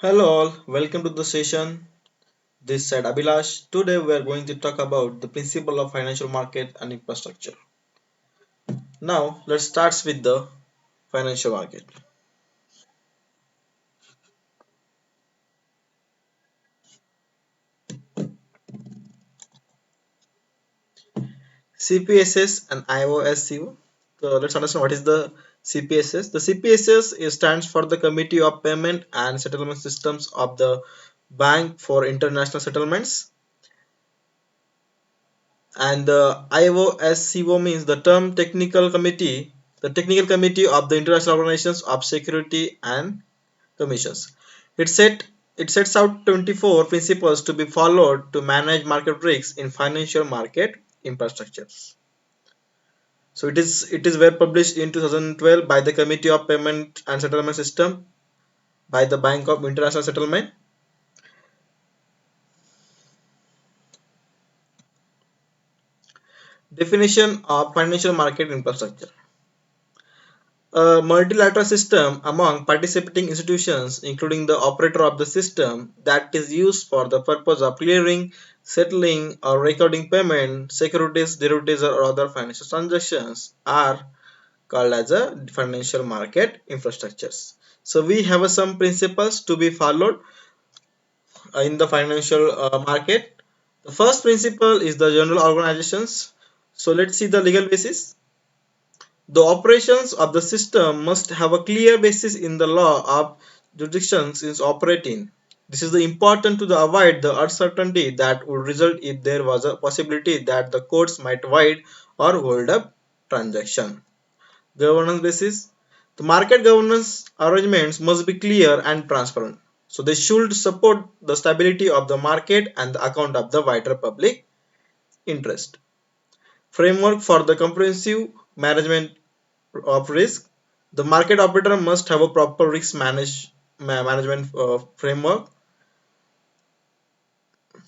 Hello all, welcome to the session. This side Abhilash. Today we are going to talk about the principle of financial market and infrastructure. Now let's start with the financial market. CPSS and IOSCO. So let's understand what is the CPSS. The CPSS stands for the Committee of Payment and Settlement Systems of the Bank for International Settlements, and the IOSCO means the term technical committee, the technical committee of the international organizations of security and commissions. It set it sets out 24 principles to be followed to manage market risks in financial market infrastructures. So it is were published in 2012 by the Committee of Payment and Settlement System by the Bank of International Settlement. Definition of financial market infrastructure. A multilateral system among participating institutions, including the operator of the system, that is used for the purpose of clearing, settling, or recording payment, securities, derivatives, or other financial transactions, are called as a financial market infrastructures. So we have some principles to be followed in the financial market. The first principle is the general organizations. So let's see the legal basis. The operations of the system must have a clear basis in the law of jurisdictions is operating. This is important to avoid the uncertainty that would result if there was a possibility that the courts might void or hold up transaction. Governance basis. The market governance arrangements must be clear and transparent. So they should support the stability of the market and the account of the wider public interest. Framework for the comprehensive management of risk. The market operator must have a proper risk management framework.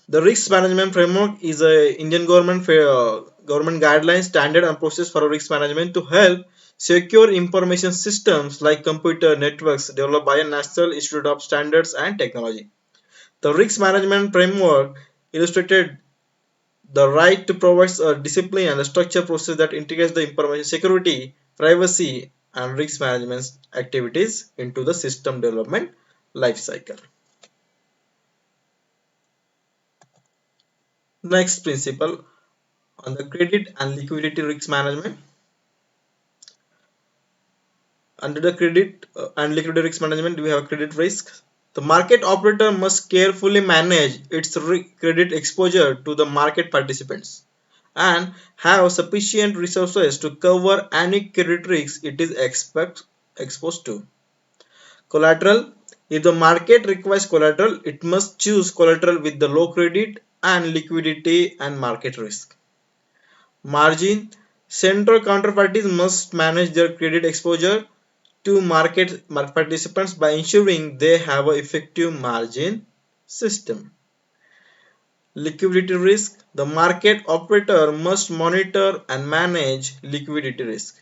The risk management framework is a Indian government guideline standard and process for risk management to help secure information systems like computer networks developed by a National Institute of Standards and Technology. The risk management framework illustrated the right to provide a discipline and a structure process that integrates the information security, privacy, and risk management activities into the system development lifecycle. Next principle on the credit and liquidity risk management. Under the credit and liquidity risk management, we have credit risk. The market operator must carefully manage its credit exposure to the market participants and have sufficient resources to cover any credit risk it is exposed to. Collateral. If the market requires collateral, it must choose collateral with the low credit and liquidity and market risk. Margin. Central counterparties must manage their credit exposure to market participants by ensuring they have an effective margin system. Liquidity risk. The market operator must monitor and manage liquidity risk.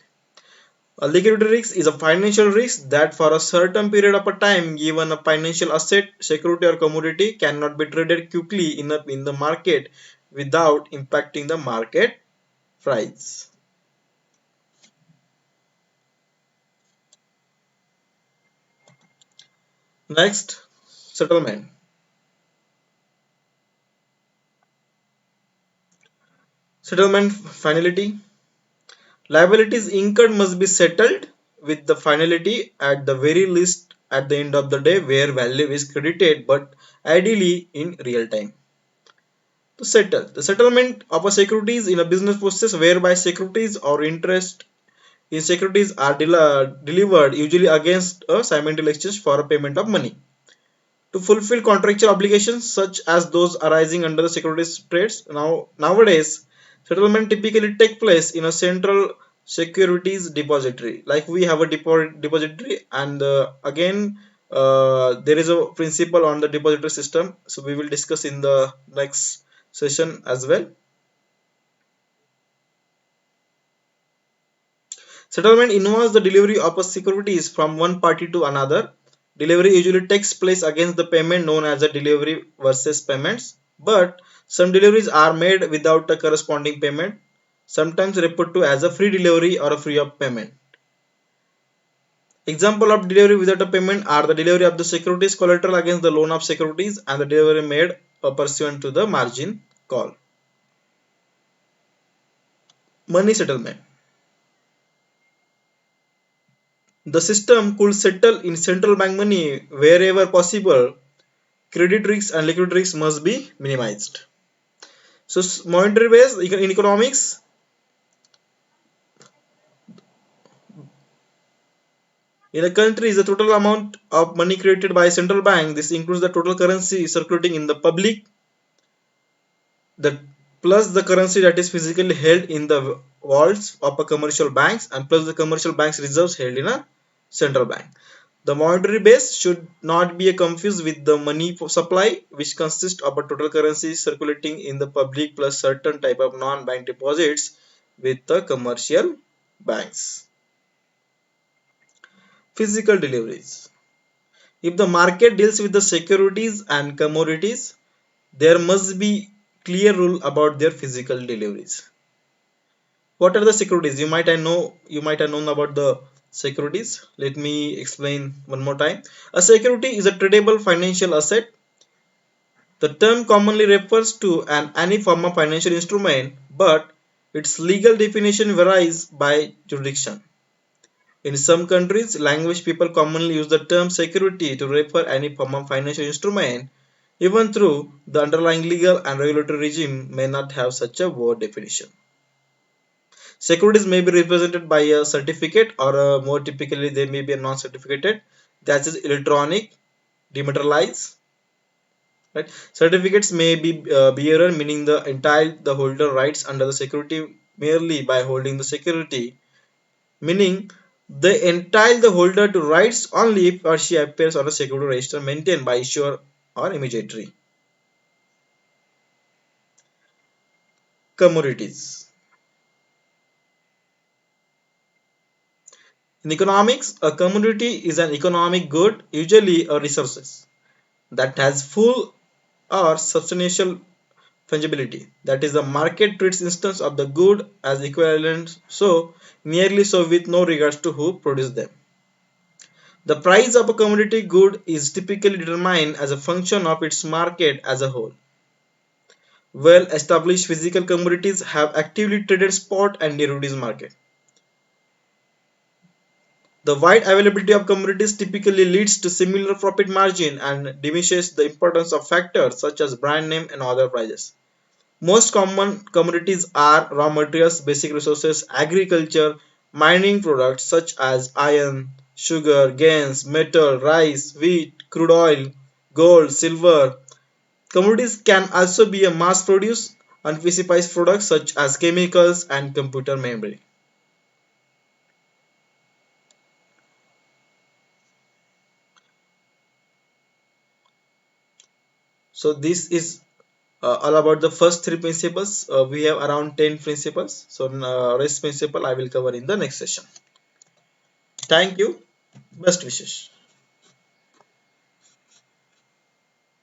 A liquidity risk is a financial risk that for a certain period of a time given a financial asset, security or commodity cannot be traded quickly in the market without impacting the market price. Next, settlement. Settlement finality. Liabilities incurred must be settled with the finality at the very least at the end of the day where value is credited but ideally in real time. To settle. The settlement of a securities in a business process whereby securities or interest in securities are delivered usually against a simultaneous exchange for a payment of money. To fulfill contractual obligations such as those arising under the securities trades. Nowadays, settlement typically take place in a central securities depository. Like we have a depository, and again there is a principle on the depository system. So we will discuss in the next session as well. Settlement involves the delivery of a securities from one party to another. Delivery usually takes place against the payment known as a delivery versus payments, but some deliveries are made without a corresponding payment, sometimes referred to as a free delivery or a free of payment. Example of delivery without a payment are the delivery of the securities collateral against the loan of securities and the delivery made pursuant to the margin call. Money settlement. The system could settle in central bank money wherever possible. Credit risks and liquidity risks must be minimized. So monetary base in economics, in a country is the total amount of money created by a central bank. This includes the total currency circulating in the public, the plus the currency that is physically held in the vaults of a commercial banks and plus the commercial banks reserves held in a central bank. The monetary base should not be confused with the money supply, which consists of a total currency circulating in the public plus certain type of non-bank deposits with the commercial banks. Physical deliveries. If the market deals with the securities and commodities, there must be clear rule about their physical deliveries. What are the securities? You might have known about the securities. Let me explain one more time. A security is a tradable financial asset. The term commonly refers to any form of financial instrument, but its legal definition varies by jurisdiction. In some countries, language people commonly use the term security to refer any form of financial instrument, even though the underlying legal and regulatory regime may not have such a word definition. Securities may be represented by a certificate or more typically they may be a non-certificated, that is electronic, dematerialized. Right? Certificates may be bearer, meaning the holder rights under the security merely by holding the security, meaning they entitle the holder to rights only if or she appears on a security register maintained by issuer or intermediary. Commodities. In economics, a commodity is an economic good, usually a resources, that has full or substantial fungibility. That is, the market treats instance of the good as equivalent, so nearly so with no regards to who produced them. The price of a commodity good is typically determined as a function of its market as a whole. Well-established physical commodities have actively traded spot and derivatives market. The wide availability of commodities typically leads to similar profit margin and diminishes the importance of factors such as brand name and other prices. Most common commodities are raw materials, basic resources, agriculture, mining products such as iron, sugar, grains, metal, rice, wheat, crude oil, gold, silver. Commodities can also be a mass-produced, unspecified products such as chemicals and computer memory. So this is all about the first three principles. We have around 10 principles. So rest principle I will cover in the next session. Thank you. Best wishes.